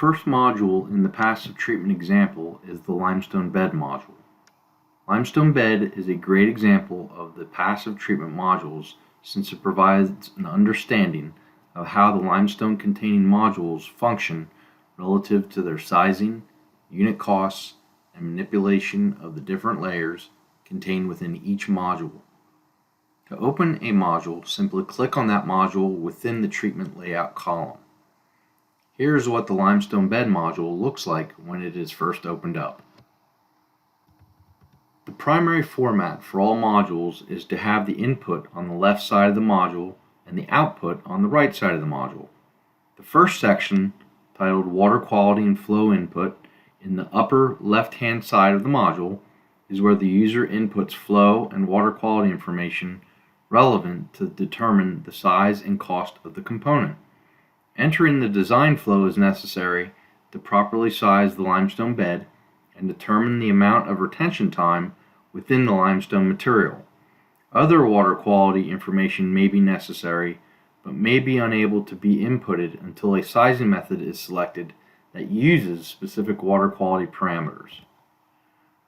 first module in the passive treatment example is the limestone bed module. Limestone bed is a great example of the passive treatment modules since it provides an understanding of how the limestone containing modules function relative to their sizing, unit costs, and manipulation of the different layers contained within each module. To open a module, simply click on that module within the treatment layout column. Here's what the limestone bed module looks like when it is first opened up. The primary format for all modules is to have the input on the left side of the module and the output on the right side of the module. The first section, titled Water Quality and Flow Input, in the upper left-hand side of the module, is where the user inputs flow and water quality information relevant to determine the size and cost of the component. Entering the design flow is necessary to properly size the limestone bed and determine the amount of retention time within the limestone material. Other water quality information may be necessary, but may be unable to be inputted until a sizing method is selected that uses specific water quality parameters.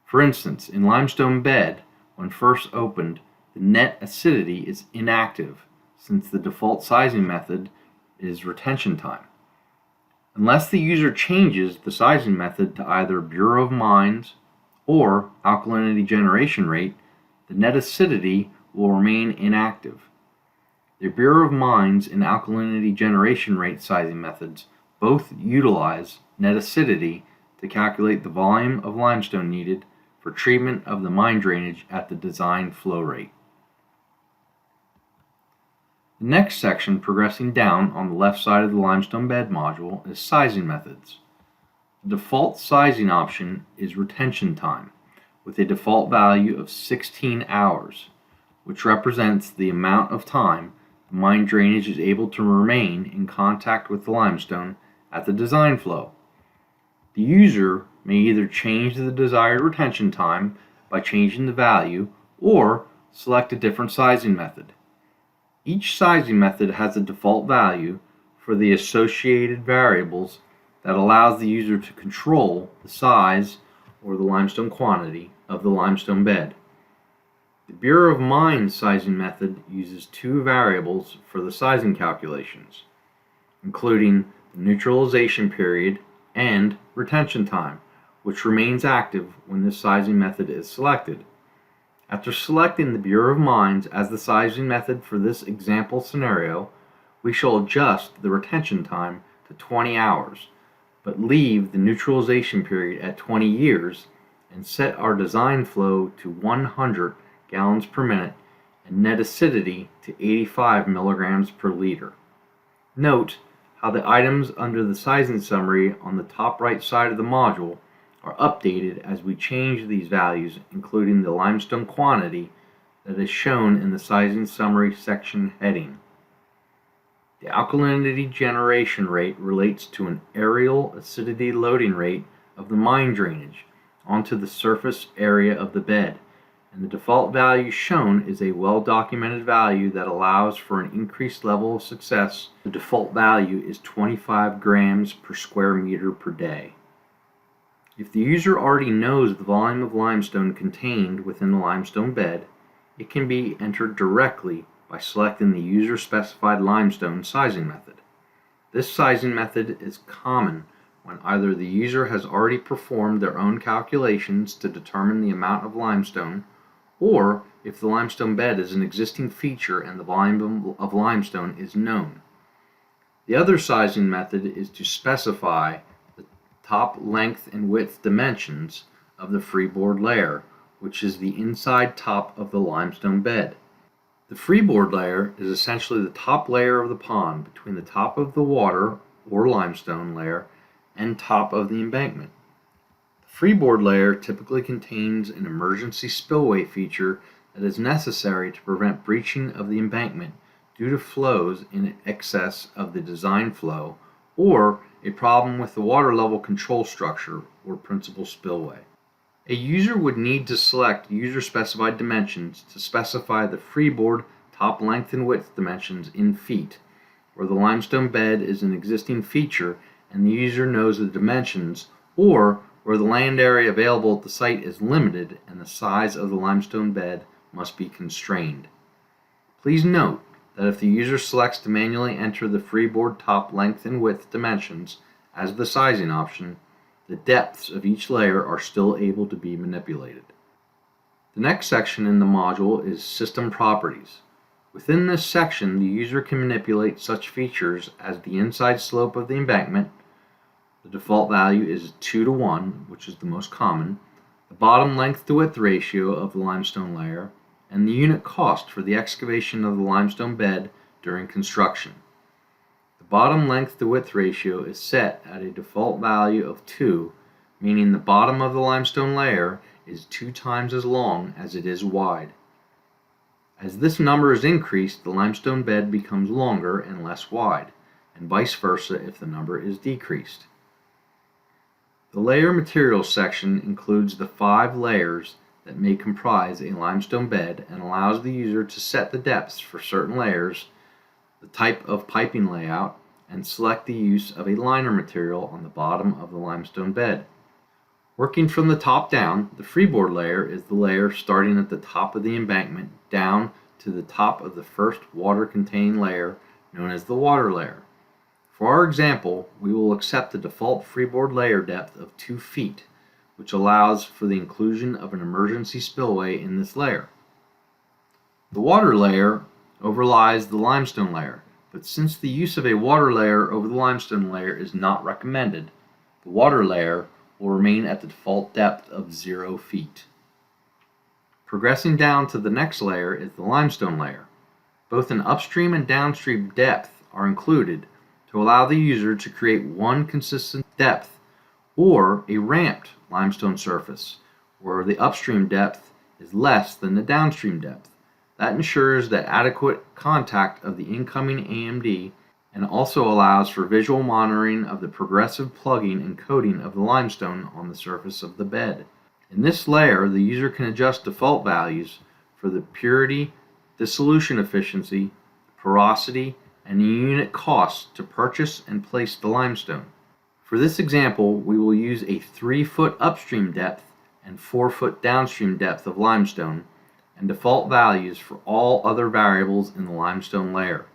For instance, in limestone bed, when first opened, the net acidity is inactive since the default sizing method is retention time. Unless the user changes the sizing method to either Bureau of Mines or alkalinity generation rate, the net acidity will remain inactive. The Bureau of Mines and alkalinity generation rate sizing methods both utilize net acidity to calculate the volume of limestone needed for treatment of the mine drainage at the design flow rate. The next section, progressing down on the left side of the limestone bed module, is sizing methods. The default sizing option is retention time, with a default value of 16 hours, which represents the amount of time the mine drainage is able to remain in contact with the limestone at the design flow. The user may either change the desired retention time by changing the value or select a different sizing method. Each sizing method has a default value for the associated variables that allows the user to control the size or the limestone quantity of the limestone bed. The Bureau of Mines sizing method uses two variables for the sizing calculations, including the neutralization period and retention time, which remains active when this sizing method is selected. After selecting the Bureau of Mines as the sizing method for this example scenario, we shall adjust the retention time to 20 hours, but leave the neutralization period at 20 years and set our design flow to 100 gallons per minute and net acidity to 85 milligrams per liter. Note how the items under the sizing summary on the top right side of the module are updated as we change these values, including the limestone quantity that is shown in the sizing summary section heading. The alkalinity generation rate relates to an aerial acidity loading rate of the mine drainage onto the surface area of the bed, and the default value shown is a well-documented value that allows for an increased level of success. The default value is 25 grams per square meter per day. If the user already knows the volume of limestone contained within the limestone bed, it can be entered directly by selecting the user-specified limestone sizing method. This sizing method is common when either the user has already performed their own calculations to determine the amount of limestone, or if the limestone bed is an existing feature and the volume of limestone is known. The other sizing method is to specify the top length and width dimensions of the freeboard layer, which is the inside top of the limestone bed. The freeboard layer is essentially the top layer of the pond between the top of the water or limestone layer and top of the embankment. The freeboard layer typically contains an emergency spillway feature that is necessary to prevent breaching of the embankment due to flows in excess of the design flow or a problem with the water level control structure or principal spillway. A user would need to select user-specified dimensions to specify the freeboard top length and width dimensions in feet, where the limestone bed is an existing feature and the user knows the dimensions, or where the land area available at the site is limited and the size of the limestone bed must be constrained. Please note that if the user selects to manually enter the freeboard top length and width dimensions as the sizing option, the depths of each layer are still able to be manipulated. The next section in the module is System Properties. Within this section, the user can manipulate such features as the inside slope of the embankment. The default value is 2:1, which is the most common, the bottom length to width ratio of the limestone layer, and the unit cost for the excavation of the limestone bed during construction. The bottom length to width ratio is set at a default value of 2, meaning the bottom of the limestone layer is 2 times as long as it is wide. As this number is increased, the limestone bed becomes longer and less wide, and vice versa if the number is decreased. The layer materials section includes the 5 layers that may comprise a limestone bed and allows the user to set the depths for certain layers, the type of piping layout, and select the use of a liner material on the bottom of the limestone bed. Working from the top down, the freeboard layer is the layer starting at the top of the embankment down to the top of the first water-containing layer known as the water layer. For our example, we will accept the default freeboard layer depth of 2 feet, which allows for the inclusion of an emergency spillway in this layer. The water layer overlies the limestone layer, but since the use of a water layer over the limestone layer is not recommended, the water layer will remain at the default depth of 0 feet. Progressing down to the next layer is the limestone layer. Both an upstream and downstream depth are included to allow the user to create one consistent depth or a ramped limestone surface where the upstream depth is less than the downstream depth. That ensures that adequate contact of the incoming AMD and also allows for visual monitoring of the progressive plugging and coating of the limestone on the surface of the bed. In this layer, the user can adjust default values for the purity, dissolution efficiency, porosity, and the unit cost to purchase and place the limestone. For this example, we will use a 3-foot upstream depth and 4-foot downstream depth of limestone and default values for all other variables in the limestone layer.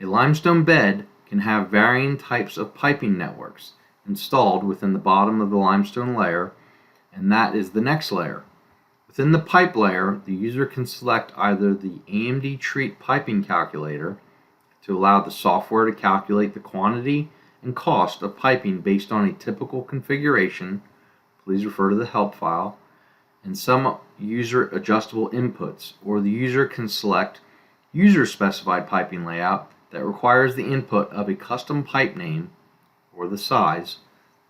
A limestone bed can have varying types of piping networks installed within the bottom of the limestone layer, and that is the next layer. Within the pipe layer, the user can select either the AMDTreat piping calculator to allow the software to calculate the quantity and cost of piping based on a typical configuration. Please refer to the help file, and some user adjustable inputs, or the user can select user specified piping layout that requires the input of a custom pipe name or the size,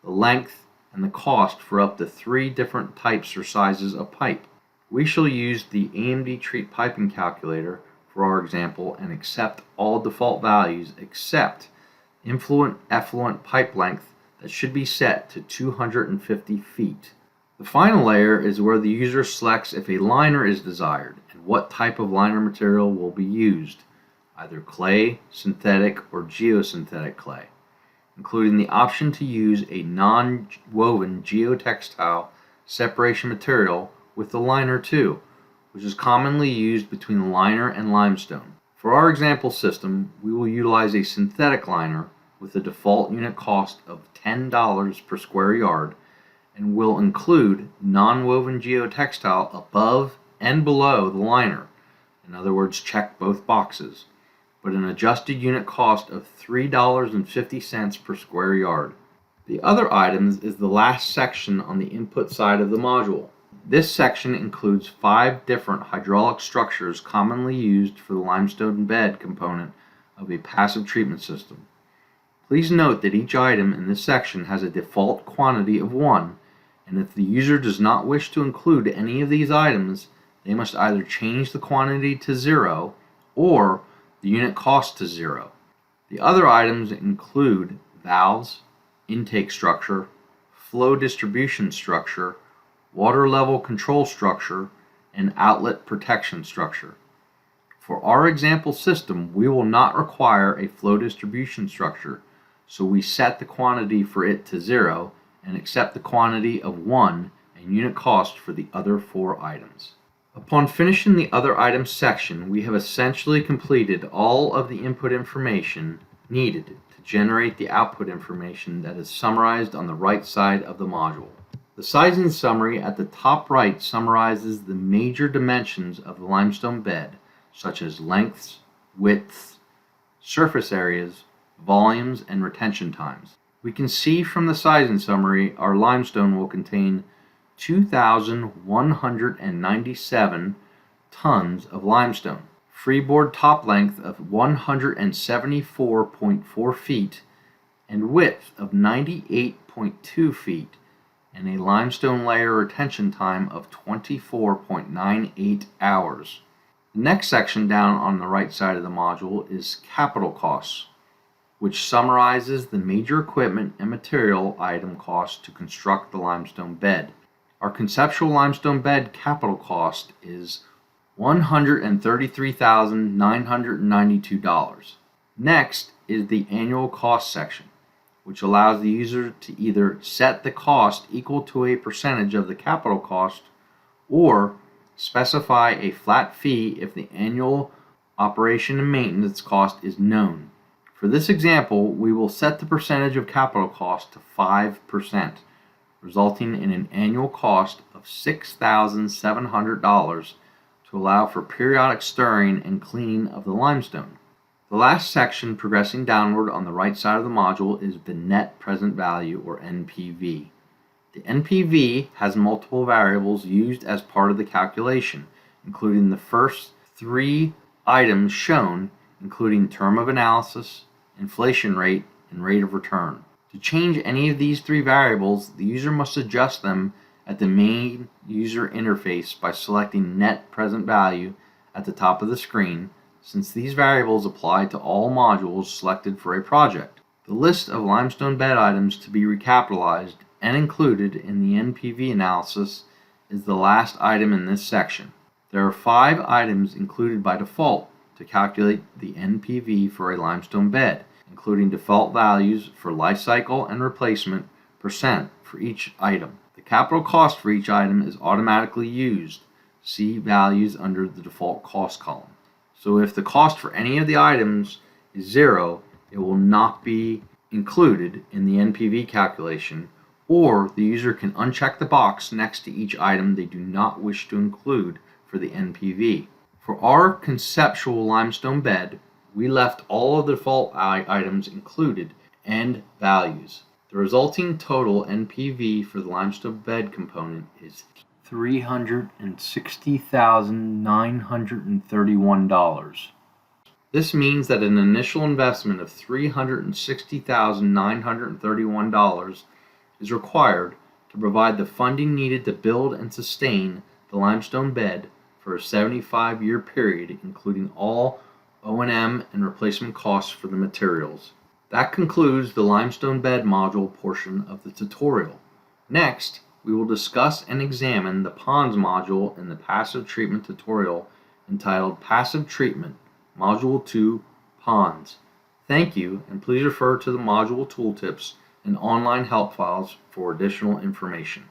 the length, and the cost for up to 3 different types or sizes of pipe. We shall use the AMDTreat piping calculator for our example and accept all default values except influent effluent pipe length that should be set to 250 feet. The final layer is where the user selects if a liner is desired and what type of liner material will be used, either clay, synthetic, or geosynthetic clay, including the option to use a non-woven geotextile separation material with the liner too, which is commonly used between the liner and limestone. For our example system, we will utilize a synthetic liner with a default unit cost of $10 per square yard and will include non-woven geotextile above and below the liner. In other words, check both boxes, but an adjusted unit cost of $3.50 per square yard. The other items is the last section on the input side of the module. This section includes 5 different hydraulic structures commonly used for the limestone bed component of a passive treatment system. Please note that each item in this section has a default quantity of 1, and if the user does not wish to include any of these items, they must either change the quantity to 0 or the unit cost to 0. The other items include valves, intake structure, flow distribution structure, water level control structure, and outlet protection structure. For our example system, we will not require a flow distribution structure, so we set the quantity for it to 0 and accept the quantity of 1 and unit cost for the other 4 items. Upon finishing the other items section, we have essentially completed all of the input information needed to generate the output information that is summarized on the right side of the module. The sizing summary at the top right summarizes the major dimensions of the limestone bed, such as lengths, widths, surface areas, volumes, and retention times. We can see from the sizing summary our limestone will contain 2,197 tons of limestone, freeboard top length of 174.4 feet, and width of 98.2 feet, and a limestone layer retention time of 24.98 hours. The next section down on the right side of the module is capital costs, which summarizes the major equipment and material item costs to construct the limestone bed. Our conceptual limestone bed capital cost is $133,992. Next is the annual cost section, which allows the user to either set the cost equal to a percentage of the capital cost or specify a flat fee if the annual operation and maintenance cost is known. For this example, we will set the percentage of capital cost to 5%, resulting in an annual cost of $6,700 to allow for periodic stirring and cleaning of the limestone. The last section progressing downward on the right side of the module is the net present value, or NPV. The NPV has multiple variables used as part of the calculation, including the first 3 items shown, including term of analysis, inflation rate, and rate of return. To change any of these 3 variables, the user must adjust them at the main user interface by selecting Net Present Value at the top of the screen, since these variables apply to all modules selected for a project. The list of limestone bed items to be recapitalized and included in the NPV analysis is the last item in this section. There are 5 items included by default to calculate the NPV for a limestone bed, including default values for life cycle and replacement percent for each item. The capital cost for each item is automatically used. See values under the default cost column. So if the cost for any of the items is 0, it will not be included in the NPV calculation, or the user can uncheck the box next to each item they do not wish to include for the NPV. For our conceptual limestone bed, we left all of the default items included and values. The resulting total NPV for the limestone bed component is $360,931. This means that an initial investment of $360,931 is required to provide the funding needed to build and sustain the limestone bed for a 75-year period, including all O&M and replacement costs for the materials. That concludes the limestone bed module portion of the tutorial. Next, we will discuss and examine the ponds module in the passive treatment tutorial entitled Passive Treatment, Module 2, Ponds. Thank you, and please refer to the module tooltips and online help files for additional information.